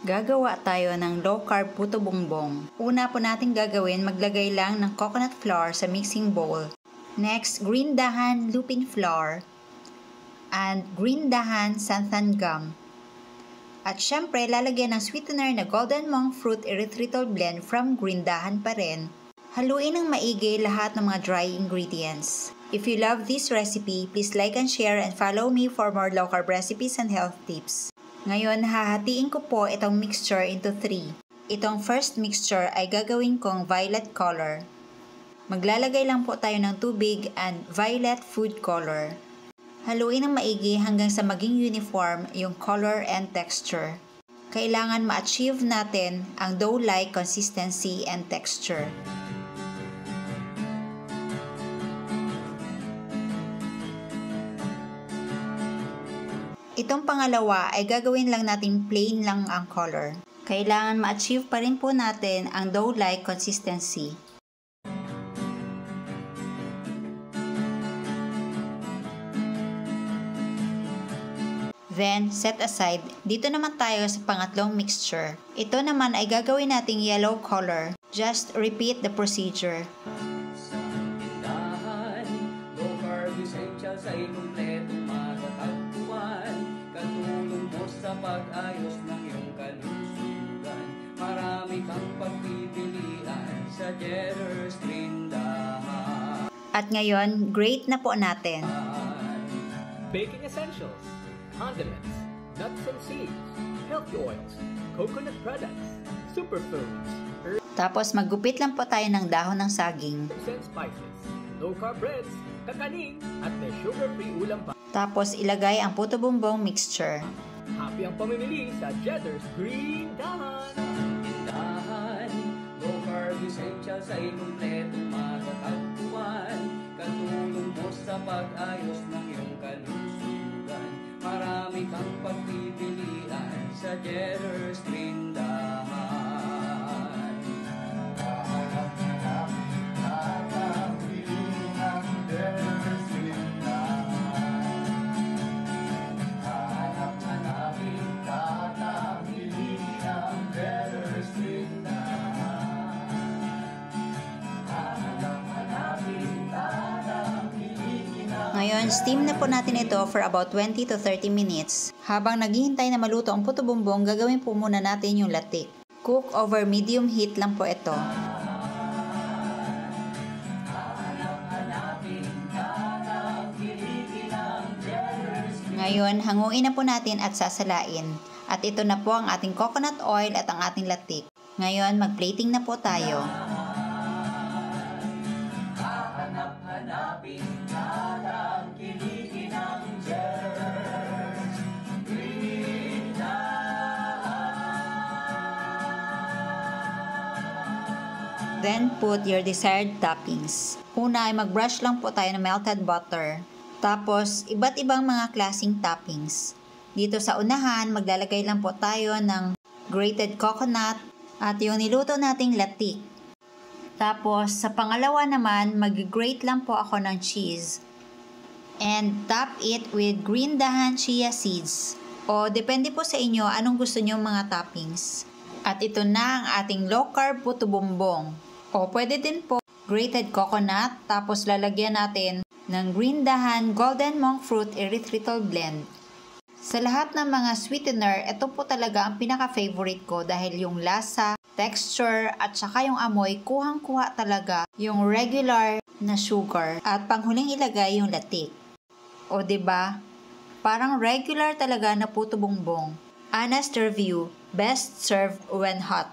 Gagawa tayo ng low-carb puto bongbong. Una po natin gagawin, maglagay lang ng coconut flour sa mixing bowl. Next, green dahan lupin flour and green dahan santan gum. At syempre, lalagyan ng sweetener na golden monk fruit erythritol blend from green dahan pa rin. Haluin ng maigi lahat ng mga dry ingredients. If you love this recipe, please like and share and follow me for more low-carb recipes and health tips. Ngayon, hahatiin ko po itong mixture into 3. Itong first mixture ay gagawin kong violet color. Maglalagay lang po tayo ng tubig and violet food color. Haluin ng maigi hanggang sa maging uniform yung color and texture. Kailangan ma-achieve natin ang dough-like consistency and texture. Itong pangalawa ay gagawin lang natin plain lang ang color. Kailangan ma-achieve pa rin po natin ang dough-like consistency. Then, set aside. Dito naman tayo sa pangatlong mixture. Ito naman ay gagawin nating yellow color. Just repeat the procedure. Sa tindahan, low-carb essentials ay kumpletong matatagpuan. Katulong mo sa pag-ayos ng iyong kalusugan. Marami kang pagpipilian sa Jetter's tindahan. At ngayon, grate na po natin. Baking essentials, condiments, nuts and seeds, healthy oils, coconut products, superfoods, herbs Tapos maggupit lang po tayo ng dahon ng saging. and spices, low-carb breads, kakanin, at may sugar-free ulam pa. Tapos ilagay ang puto bongbong mixture. Happy ang pamimili sa Jetter's Green Dahan! Tindahan, low-carb essentials ay kumpletong matatagpuan. Katulong mo sa pag-ayos ng iyong kalusugan. Marami kang pagpipilian sa Jetter's tindahan. Ngayon, steam na po natin ito for about 20 to 30 minutes. Habang naghihintay na maluto ang puto bongbong, gagawin po muna natin yung latik. Cook over medium heat lang po ito. Ngayon, hanguin na po natin at sasalain. At ito na po ang ating coconut oil at ang ating latik. Ngayon, mag-plating na po tayo. Then, put your desired toppings. Una ay mag-brush lang po tayo ng melted butter. Tapos, iba't ibang mga klaseng toppings. Dito sa unahan, maglalagay lang po tayo ng grated coconut at yung niluto nating latik. Tapos, sa pangalawa naman, mag-grate lang po ako ng cheese. And top it with green dahan chia seeds. O, depende po sa inyo anong gusto nyo mga toppings. At ito na ang ating low-carb puto bongbong. O, pwede din po grated coconut, tapos lalagyan natin ng green dahan golden monk fruit erythritol blend. Sa lahat ng mga sweetener, ito po talaga ang pinaka-favorite ko dahil yung lasa, texture, at saka yung amoy, kuhang-kuha talaga yung regular na sugar. At panghuling ilagay yung latik. O, diba? Parang regular talaga na puto bongbong. Honest review, best served when hot.